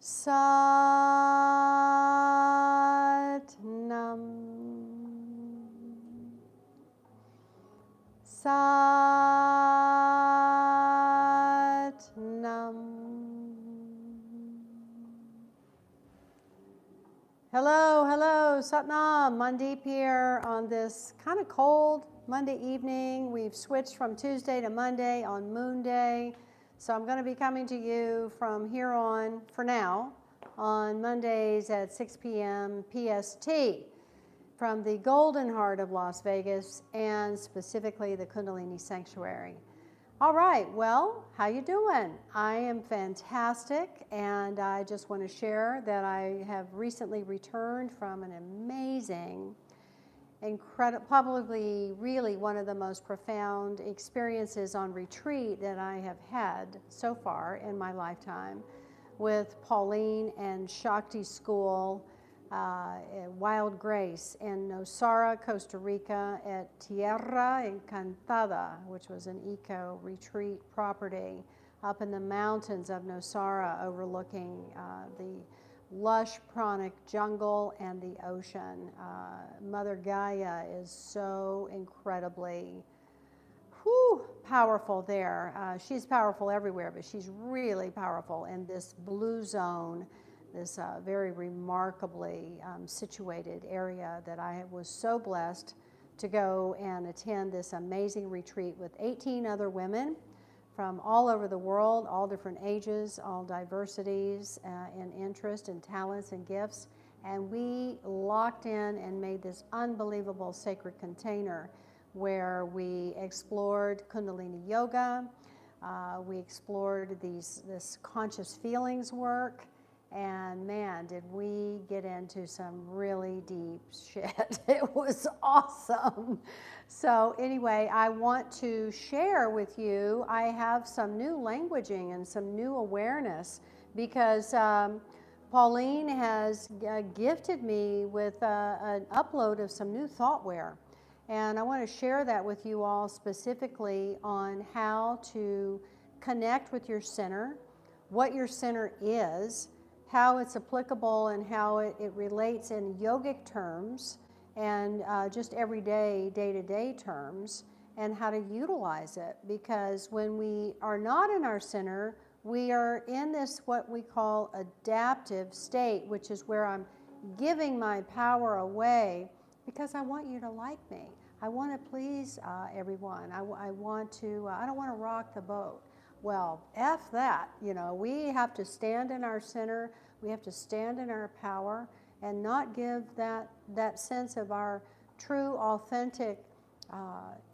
Satnam. Satnam. Hello, hello, Satnam. Mandeep here on this kind of cold Monday evening. We've switched from Tuesday to Monday on Moon Day. So I'm going to be coming to you from here on, for now, on Mondays at 6 p.m. PST from the Golden Heart of Las Vegas and specifically the Kundalini Sanctuary. All right, well, how you doing? I am fantastic, and I just want to share that I have recently returned from an amazing, probably really one of the most profound experiences on retreat that I have had so far in my lifetime with Pauline and Shakti School, Wild Grace in Nosara, Costa Rica at Tierra Encantada, which was an eco-retreat property up in the mountains of Nosara overlooking the lush pranic jungle and the ocean. Mother Gaia is so incredibly powerful there. She's powerful everywhere, but she's really powerful in this blue zone, this very remarkably situated area that I was so blessed to go and attend this amazing retreat with 18 other women from all over the world, all different ages, all diversities and interests and talents and gifts. And we locked in and made this unbelievable sacred container where we explored Kundalini Yoga, we explored this conscious feelings work, and man, did we get into some really deep shit. It was awesome. So anyway, I want to share with you, I have some new languaging and some new awareness because Pauline has gifted me with an upload of some new thoughtware. And I want to share that with you all specifically on how to connect with your center, what your center is, how it's applicable and how it relates in yogic terms and just everyday, day-to-day terms, and how to utilize it. Because when we are not in our center, we are in this what we call adaptive state, which is where I'm giving my power away because I want you to like me. I want to please everyone. I want to, I don't want to rock the boat. Well, F that, you know, we have to stand in our center, we have to stand in our power and not give that sense of our true, authentic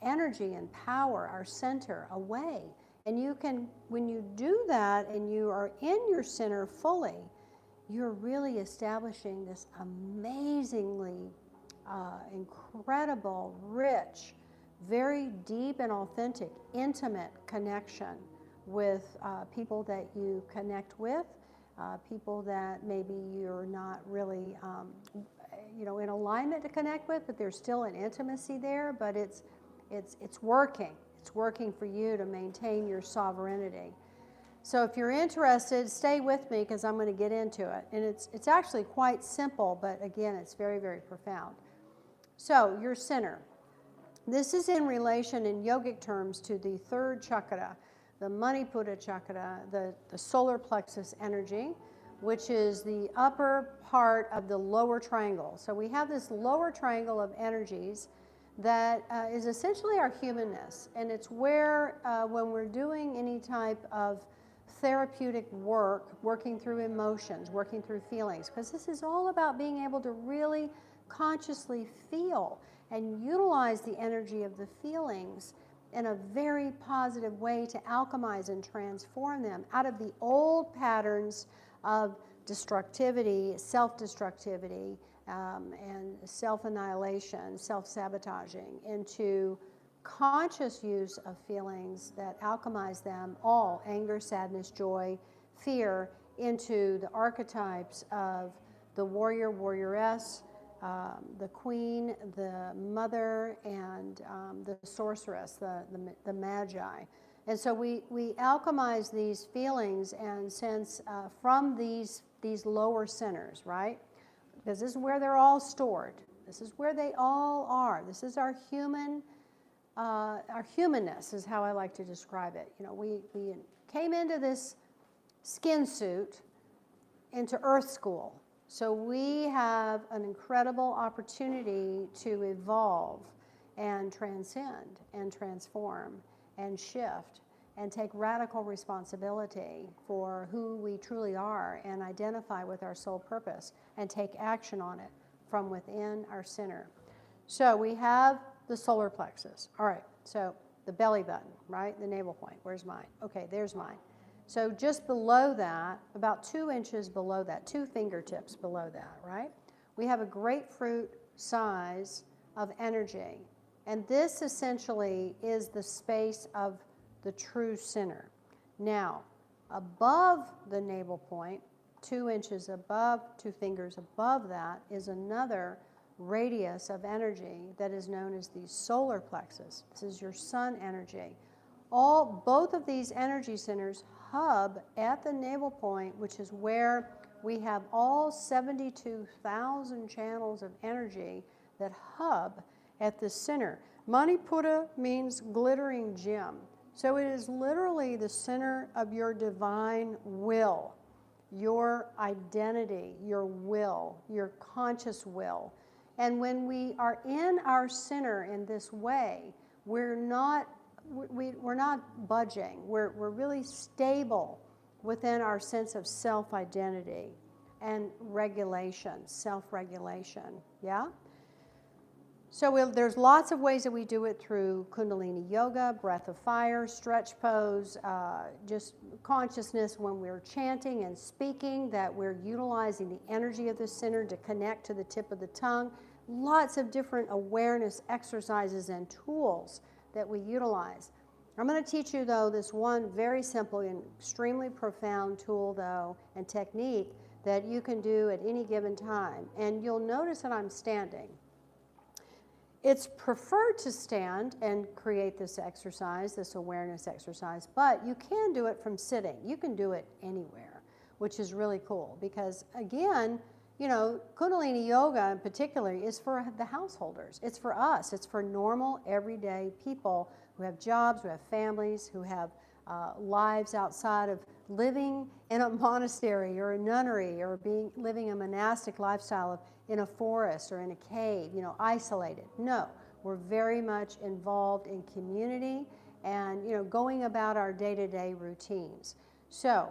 energy and power, our center, away. And you can, when you do that and you are in your center fully, you're really establishing this amazingly incredible, rich, very deep and authentic, intimate connection with people that you connect with, people that maybe you're not really, in alignment to connect with, but there's still an intimacy there. But it's working. It's working for you to maintain your sovereignty. So if you're interested, stay with me because I'm going to get into it. And it's actually quite simple, but again, it's very, very profound. So your center. This is in relation in yogic terms to the third chakra, the Manipura chakra, the solar plexus energy, which is the upper part of the lower triangle. So we have this lower triangle of energies that is essentially our humanness. And it's where when we're doing any type of therapeutic work, working through emotions, working through feelings, because this is all about being able to really consciously feel and utilize the energy of the feelings in a very positive way to alchemize and transform them out of the old patterns of destructivity, self-destructivity, and self-annihilation, self-sabotaging into conscious use of feelings that alchemize them all, anger, sadness, joy, fear, into the archetypes of the warrior, warrioress, the queen, the mother, and the sorceress, the magi. And so we alchemize these feelings and sense from these lower centers, right? Because this is where they're all stored. This is where they all are. This is our humanness is how I like to describe it. You know, we came into this skin suit, into Earth School. So we have an incredible opportunity to evolve and transcend and transform and shift and take radical responsibility for who we truly are and identify with our soul purpose and take action on it from within our center. So we have the solar plexus. All right, so the belly button, right? The navel point. Where's mine? Okay, there's mine. So just below that, about 2 inches below that, 2 fingertips below that, right? We have a grapefruit size of energy. And this essentially is the space of the true center. Now, above the navel point, 2 inches above, 2 fingers above that, is another radius of energy that is known as the solar plexus. This is your sun energy. Both of these energy centers hub at the navel point, which is where we have all 72,000 channels of energy that hub at the center. Manipura means glittering gem. So it is literally the center of your divine will, your identity, your will, your conscious will. And when we are in our center in this way, we're not budging. We're really stable within our sense of self-identity and regulation, self-regulation, yeah? So there's lots of ways that we do it through Kundalini Yoga, breath of fire, stretch pose, just consciousness when we're chanting and speaking, that we're utilizing the energy of the center to connect to the tip of the tongue. Lots of different awareness exercises and tools that we utilize. I'm going to teach you, though, this one very simple and extremely profound tool, though, and technique that you can do at any given time. And you'll notice that I'm standing. It's preferred to stand and create this exercise, this awareness exercise, but you can do it from sitting. You can do it anywhere, which is really cool because, again, you know, Kundalini Yoga in particular is for the householders. It's for us. It's for normal, everyday people who have jobs, who have families, who have lives outside of living in a monastery or a nunnery or living a monastic lifestyle in a forest or in a cave, you know, isolated. No, we're very much involved in community and, you know, going about our day-to-day routines. So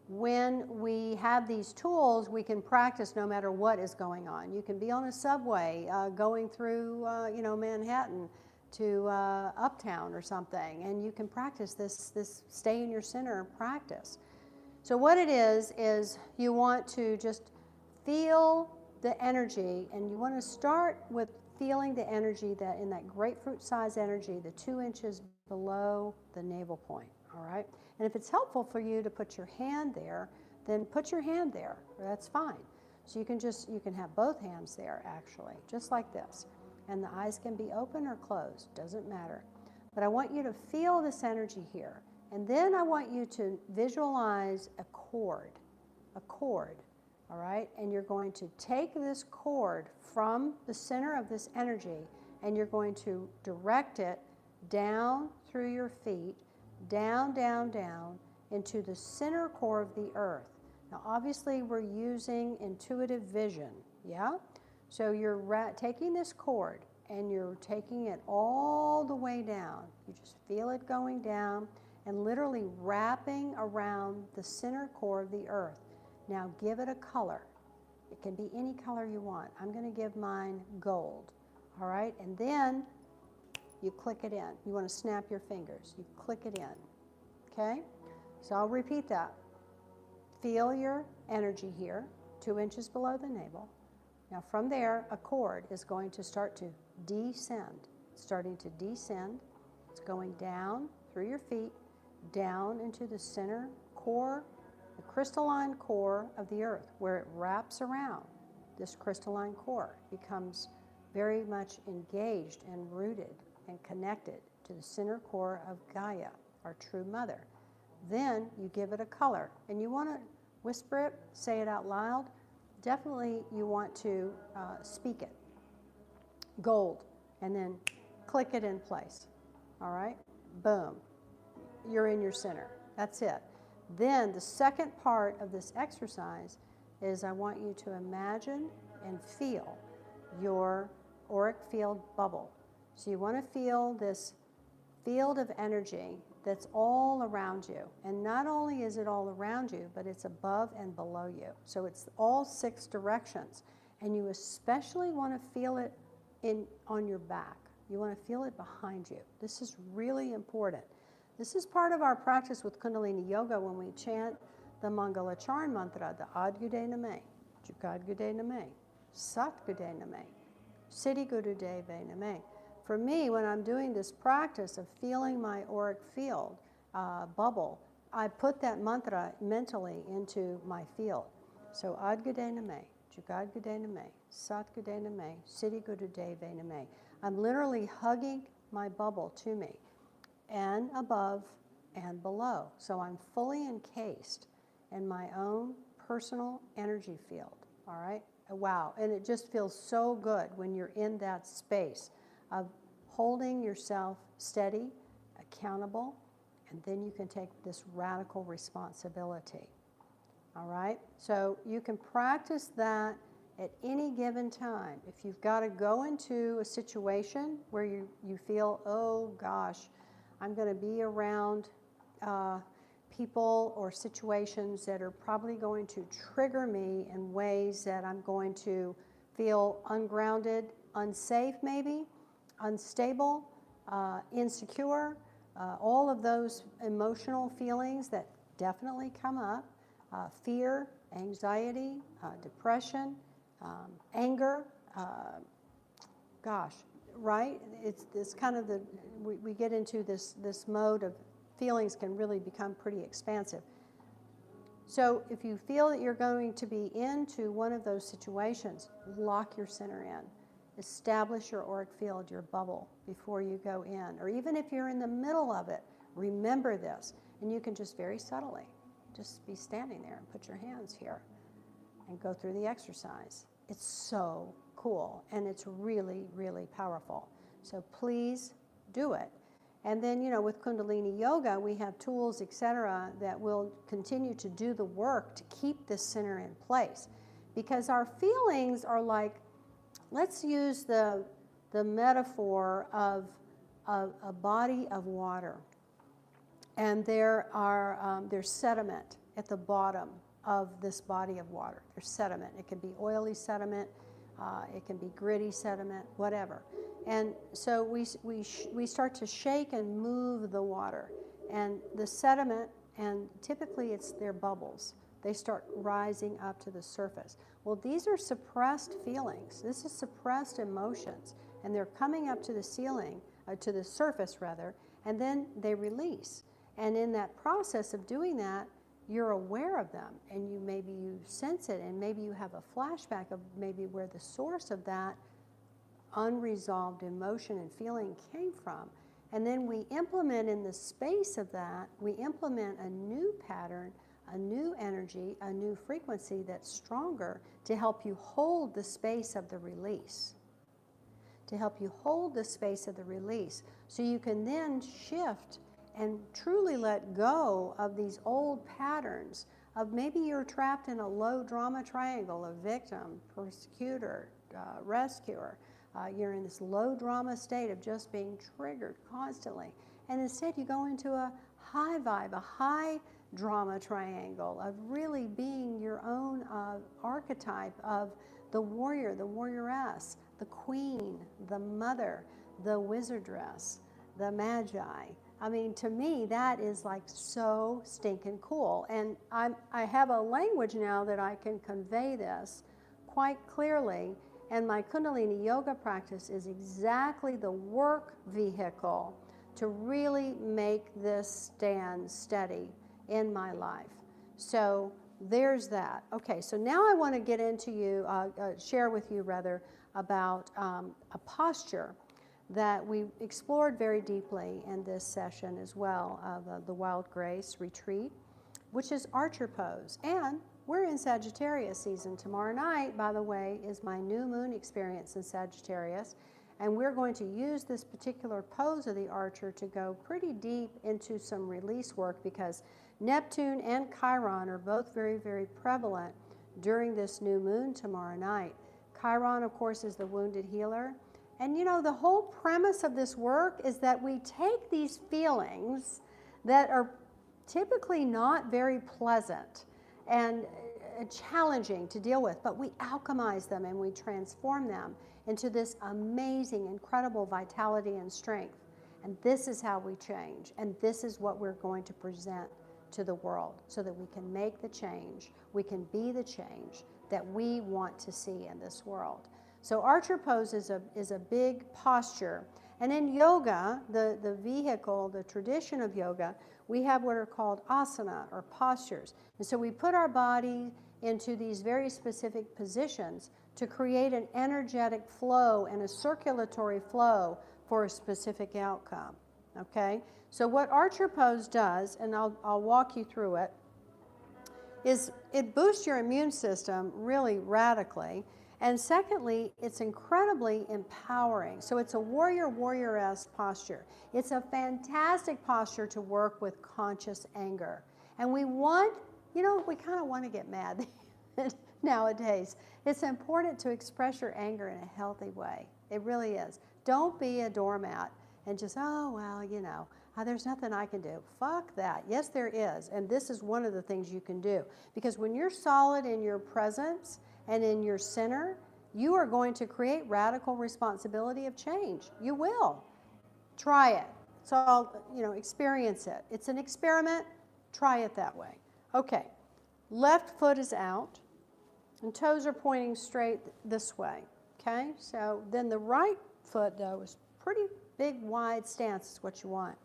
when we have these tools, we can practice no matter what is going on. You can be on a subway going through, you know, Manhattan to Uptown or something, and you can practice this stay in your center practice. So what it is you want to just feel the energy, and you want to start with feeling the energy that in that grapefruit size energy, the 2 inches below the navel point, all right? And if it's helpful for you to put your hand there, then put your hand there. That's fine. So you can have both hands there, actually, just like this. And the eyes can be open or closed, doesn't matter. But I want you to feel this energy here. And then I want you to visualize a cord, all right? And you're going to take this cord from the center of this energy, and you're going to direct it down through your feet, down, down, down, into the center core of the earth. Now, obviously, we're using intuitive vision, yeah? So you're taking this cord, and you're taking it all the way down. You just feel it going down and literally wrapping around the center core of the earth. Now, give it a color. It can be any color you want. I'm going to give mine gold, all right? And then you click it in. You want to snap your fingers. You click it in, okay? So I'll repeat that. Feel your energy here, 2 inches below the navel. Now from there, a cord is going to start to descend. It's starting to descend. It's going down through your feet, down into the center core, the crystalline core of the earth, where it wraps around. This crystalline core becomes very much engaged and rooted and connected to the center core of Gaia. our true mother. Then you give it a color, and you want to whisper it, say it out loud. Definitely you want to speak it. Gold, and then click it in place. All right? Boom. You're in your center. That's it. Then the second part of this exercise is I want you to imagine and feel your auric field bubble. So you want to feel this field of energy that's all around you. And not only is it all around you, but it's above and below you. So it's all 6 directions. And you especially want to feel it on your back. You want to feel it behind you. This is really important. This is part of our practice with Kundalini Yoga when we chant the Mangalacharan mantra, the Ad Gude Name, Jugad Gude Name, Sat Gude Name, Siddhi Guru Deve Name. For me, when I'm doing this practice of feeling my auric field bubble, I put that mantra mentally into my field. So Ad Gude Name, Jugad Gude Name, Sat Gude Name, Siddhi Guru Deve Name. I'm literally hugging my bubble to me, and above and below. So I'm fully encased in my own personal energy field, all right? Wow, and it just feels so good when you're in that space of holding yourself steady, accountable, and then you can take this radical responsibility, all right? So you can practice that at any given time. If you've got to go into a situation where you feel, oh gosh, I'm going to be around people or situations that are probably going to trigger me in ways that I'm going to feel ungrounded, unsafe maybe, unstable, insecure, all of those emotional feelings that definitely come up, fear, anxiety, depression, anger, gosh, right? It's kind of we get into this mode of feelings can really become pretty expansive. So if you feel that you're going to be into one of those situations, lock your center in. Establish your auric field, your bubble, before you go in. Or even if you're in the middle of it, remember this. And you can just very subtly just be standing there and put your hands here and go through the exercise. It's so cool, and it's really, really powerful. So please do it. And then, you know, with Kundalini Yoga, we have tools, etc., that will continue to do the work to keep this center in place. Because our feelings are like, let's use the metaphor of a body of water. And there's sediment at the bottom of this body of water. There's sediment. It can be oily sediment. It can be gritty sediment, whatever. And so we start to shake and move the water. And the sediment, and typically it's their bubbles, they start rising up to the surface. Well, these are suppressed feelings. This is suppressed emotions. And they're coming up to the ceiling, to the surface rather, and then they release. And in that process of doing that, you're aware of them, and maybe you sense it, and maybe you have a flashback of maybe where the source of that unresolved emotion and feeling came from. And then we implement in the space of that, we implement a new pattern, a new energy, a new frequency that's stronger to help you hold the space of the release. To help you hold the space of the release. So you can then shift and truly let go of these old patterns of maybe you're trapped in a low drama triangle of victim, persecutor, rescuer. You're in this low drama state of just being triggered constantly. And instead you go into a high vibe, a high drama triangle of really being your own archetype of the warrior, the warrioress, the queen, the mother, the wizardress, the magi. I mean, to me, that is like so stinking cool. And I have a language now that I can convey this quite clearly. And my Kundalini Yoga practice is exactly the work vehicle to really make this stand steady in my life. So there's that. Okay, so now I want to get into share with you rather, about a posture that we explored very deeply in this session as well of the Wild Grace Retreat, which is Archer Pose. And we're in Sagittarius season. Tomorrow night, by the way, is my new moon experience in Sagittarius. And we're going to use this particular pose of the Archer to go pretty deep into some release work, because Neptune and Chiron are both very, very prevalent during this new moon tomorrow night. Chiron, of course, is the wounded healer. And you know, the whole premise of this work is that we take these feelings that are typically not very pleasant and challenging to deal with, but we alchemize them and we transform them into this amazing, incredible vitality and strength. And this is how we change. And this is what we're going to present to the world, so that we can make the change, we can be the change that we want to see in this world. So Archer Pose is a big posture. And in yoga, the vehicle, the tradition of yoga, we have what are called asana, or postures. And so we put our body into these very specific positions to create an energetic flow and a circulatory flow for a specific outcome. Okay? So what Archer Pose does, and I'll walk you through it, is it boosts your immune system really radically. And secondly, it's incredibly empowering. So it's a warrior-esque posture. It's a fantastic posture to work with conscious anger. And we want, you know, we kind of want to get mad nowadays. It's important to express your anger in a healthy way. It really is. Don't be a doormat and just, oh, well, you know, there's nothing I can do. Fuck that. Yes, there is. And this is one of the things you can do. Because when you're solid in your presence and in your center, you are going to create radical responsibility of change. You will. Try it. So, you know, experience it. It's an experiment. Try it that way. Okay. Left foot is out, and toes are pointing straight this way. Okay? So then the right foot, though, is pretty big, wide stance is what you want.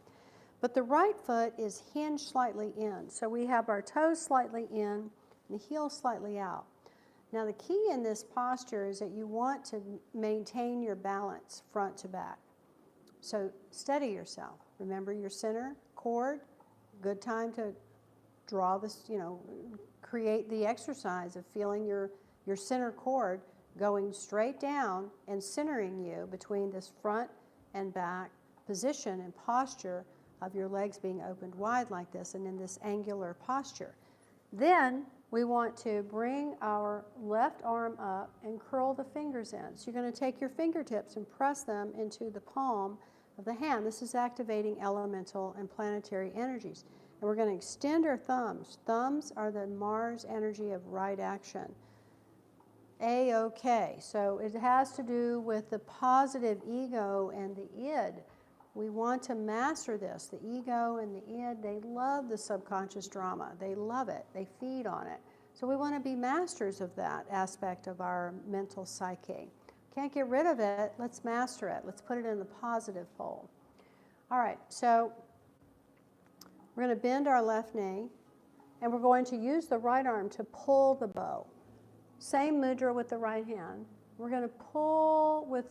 But the right foot is hinged slightly in. So we have our toes slightly in, and the heel slightly out. Now the key in this posture is that you want to maintain your balance front to back. So steady yourself. Remember your center cord. Good time to draw this, you know, create the exercise of feeling your center cord going straight down and centering you between this front and back position and posture of your legs being opened wide like this and in this angular posture. Then we want to bring our left arm up and curl the fingers in. So you're going to take your fingertips and press them into the palm of the hand. This is activating elemental and planetary energies. And we're going to extend our thumbs. Thumbs are the Mars energy of right action. A-OK. So it has to do with the positive ego and the id. We want to master this. The ego and the id, they love the subconscious drama. They love it. They feed on it. So we want to be masters of that aspect of our mental psyche. Can't get rid of it. Let's master it. Let's put it in the positive pole. All right, so we're going to bend our left knee, and we're going to use the right arm to pull the bow. Same mudra with the right hand. We're going to pull with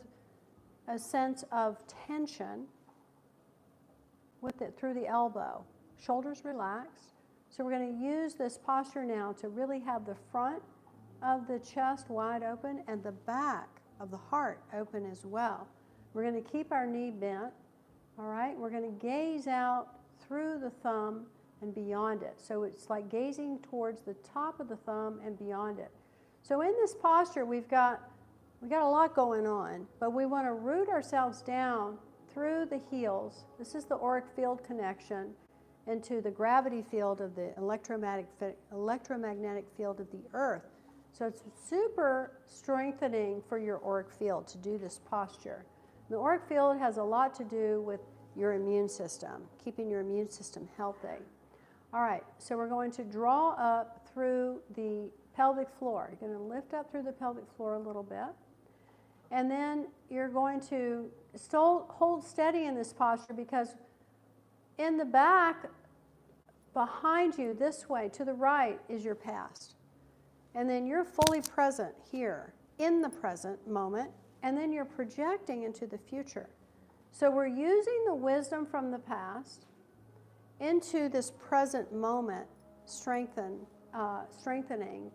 a sense of tension with it through the elbow. Shoulders relaxed. So we're going to use this posture now to really have the front of the chest wide open and the back of the heart open as well. We're going to keep our knee bent. All right? We're going to gaze out through the thumb and beyond it. So it's like gazing towards the top of the thumb and beyond it. So in this posture, we've got a lot going on, but we want to root ourselves down through the heels. This is the auric field connection into the gravity field of the electromagnetic field of the earth. So it's super strengthening for your auric field to do this posture. The auric field has a lot to do with your immune system, keeping your immune system healthy. All right, so we're going to draw up through the pelvic floor. You're going to lift up through the pelvic floor a little bit. And then you're going to still hold steady in this posture, because in the back, behind you, this way, to the right, is your past. And then you're fully present here, in the present moment, and then you're projecting into the future. So we're using the wisdom from the past into this present moment, strengthening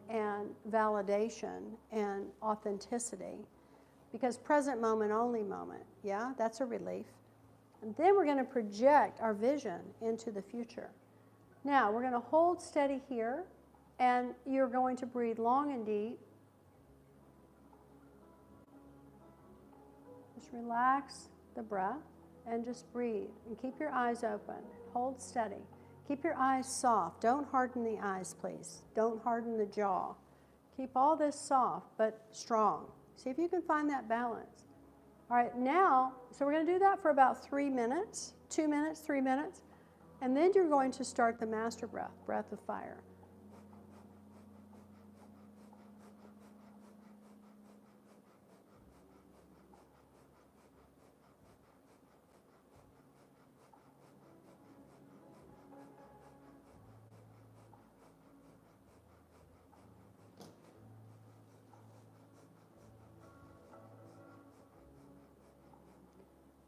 and validation and authenticity, because present moment, only moment, yeah, that's a relief. And then we're going to project our vision into the future. Now, we're going to hold steady here, and you're going to breathe long and deep. Just relax the breath and just breathe. And keep your eyes open. Hold steady. Keep your eyes soft. Don't harden the eyes, please. Don't harden the jaw. Keep all this soft but strong. See if you can find that balance. All right, now, so we're going to do that for about 3 minutes, 2 minutes, 3 minutes. And then you're going to start the master breath, breath of fire.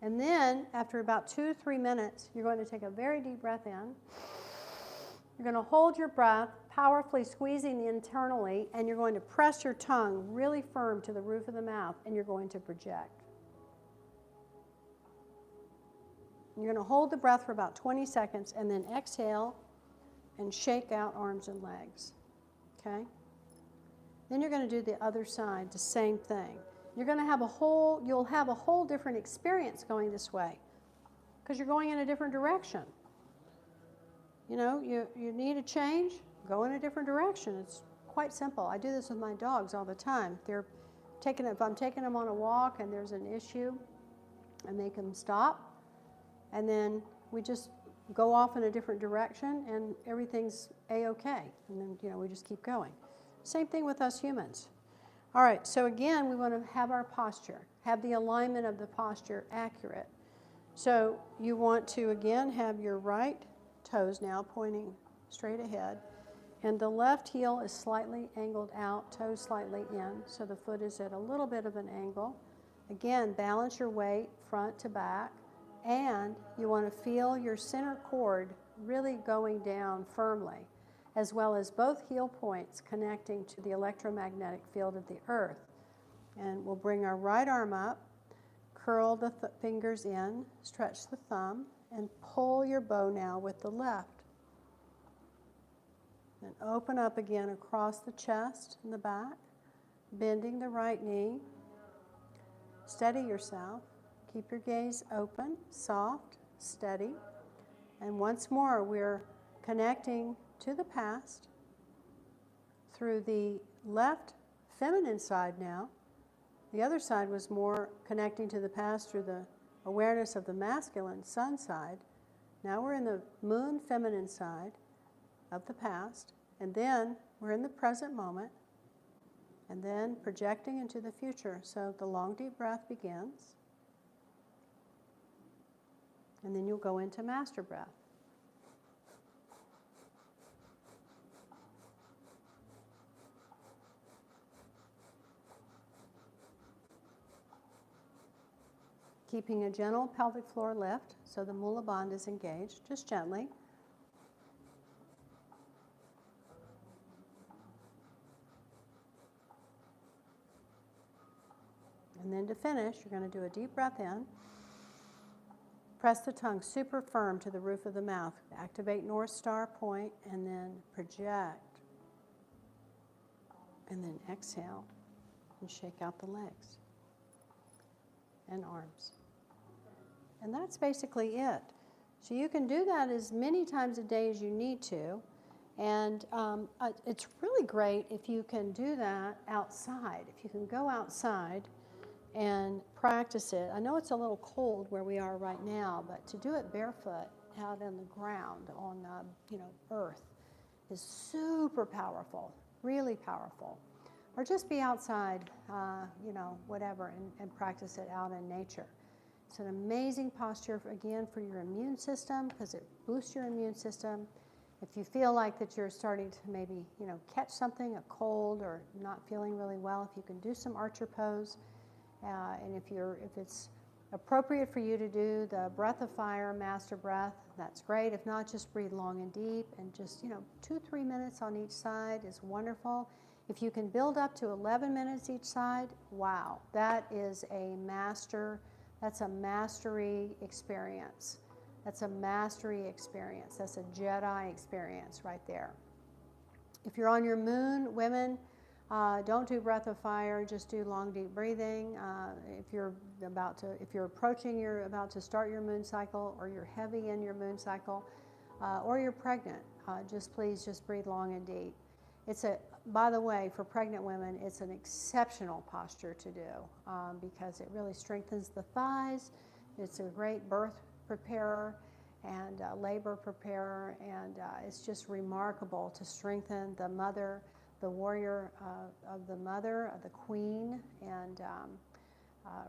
And then, after about 2 to 3 minutes, you're going to take a very deep breath in. You're going to hold your breath, powerfully squeezing internally, and you're going to press your tongue really firm to the roof of the mouth, and you're going to project. You're going to hold the breath for about 20 seconds, and then exhale and shake out arms and legs. Okay? Then you're going to do the other side, the same thing. You're going to have you'll have a whole different experience going this way, because you're going in a different direction. You know, you need a change, go in a different direction. It's quite simple. I do this with my dogs all the time. If I'm taking them on a walk and there's an issue, I make them stop, and then we just go off in a different direction, and everything's A-okay. And then, we just keep going. Same thing with us humans. All right, so again, we want to have our posture, have the alignment of the posture accurate. So you want to, again, have your right toes now pointing straight ahead, and the left heel is slightly angled out, toes slightly in, so the foot is at a little bit of an angle. Again, balance your weight front to back, and you want to feel your center cord really going down firmly, as well as both heel points connecting to the electromagnetic field of the earth. And we'll bring our right arm up, curl the fingers in, stretch the thumb, and pull your bow now with the left. Then open up again across the chest and the back, bending the right knee. Steady yourself. Keep your gaze open, soft, steady. And once more, we're connecting to the past through the left feminine side now. The other side was more connecting to the past through the awareness of the masculine sun side. Now we're in the moon feminine side of the past, and then we're in the present moment, and then projecting into the future. So the long deep breath begins, and then you'll go into master breath. Keeping a gentle pelvic floor lift so the mula bandha is engaged, just gently. And then to finish, you're going to do a deep breath in. Press the tongue super firm to the roof of the mouth. Activate North Star point, and then project. And then exhale and shake out the legs and arms. And that's basically it. So you can do that as many times a day as you need to. And it's really great if you can do that outside. If you can go outside and practice it. I know it's a little cold where we are right now, but to do it barefoot out on the ground, on earth, is super powerful, really powerful. Or just be outside, whatever, and practice it out in nature. It's an amazing posture, again, for your immune system, because it boosts your immune system. If you feel like that you're starting to maybe, catch something, a cold, or not feeling really well, if you can do some archer pose, and if it's appropriate for you to do the breath of fire, master breath, that's great. If not, just breathe long and deep, and just, 2-3 minutes on each side is wonderful. If you can build up to 11 minutes each side, wow, that's a mastery experience. That's a mastery experience. That's a Jedi experience right there. If you're on your moon, women, don't do breath of fire. Just do long, deep breathing. If you're about to start your moon cycle, or you're heavy in your moon cycle, or you're pregnant, please breathe long and deep. By the way, for pregnant women, it's an exceptional posture to do because it really strengthens the thighs. It's a great birth preparer and labor preparer, and it's just remarkable to strengthen the mother, the warrior of the mother, of the queen, and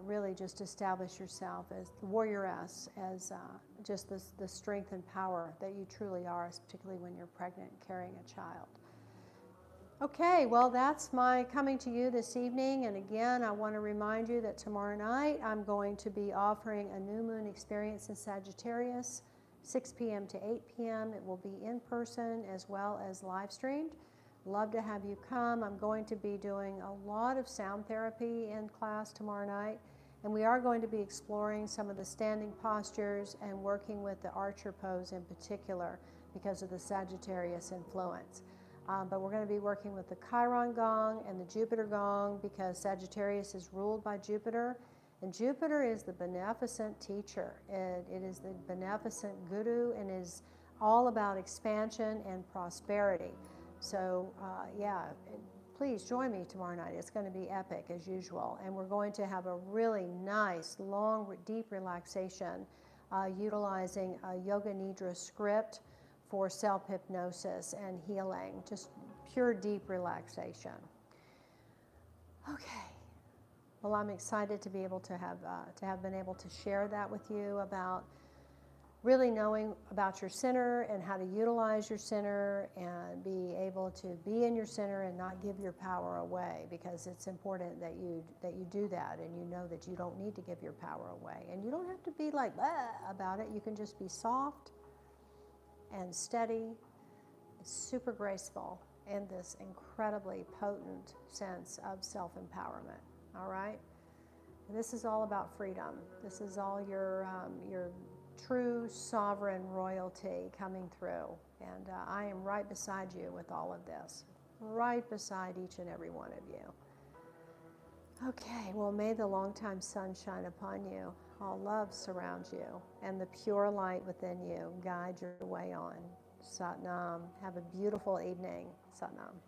really just establish yourself as the warrioress, as just the strength and power that you truly are, particularly when you're pregnant and carrying a child. Okay, well, that's my coming to you this evening, and again, I want to remind you that tomorrow night I'm going to be offering a new moon experience in Sagittarius, 6 p.m. to 8 p.m. It will be in person as well as live streamed. Love to have you come. I'm going to be doing a lot of sound therapy in class tomorrow night, and we are going to be exploring some of the standing postures and working with the archer pose in particular because of the Sagittarius influence. But we're going to be working with the Chiron gong and the Jupiter gong because Sagittarius is ruled by Jupiter, and Jupiter is the beneficent teacher. It is the beneficent guru and is all about expansion and prosperity. So please join me tomorrow night. It's going to be epic as usual, and we're going to have a really nice, long, deep relaxation utilizing a Yoga Nidra script for self-hypnosis and healing, just pure deep relaxation. Okay, well, I'm excited to be able to have been able to share that with you about really knowing about your center and how to utilize your center and be able to be in your center and not give your power away, because it's important that you do that, and you know that you don't need to give your power away, and you don't have to be like about it. You can just be soft and steady, super graceful in this incredibly potent sense of self-empowerment. All right? And this is all about freedom. This is all your true sovereign royalty coming through. And I am right beside you with all of this, right beside each and every one of you. Okay, well, may the long-time sun shine upon you. All love surrounds you, and the pure light within you guide your way on. Sat Nam. Have a beautiful evening. Sat Nam.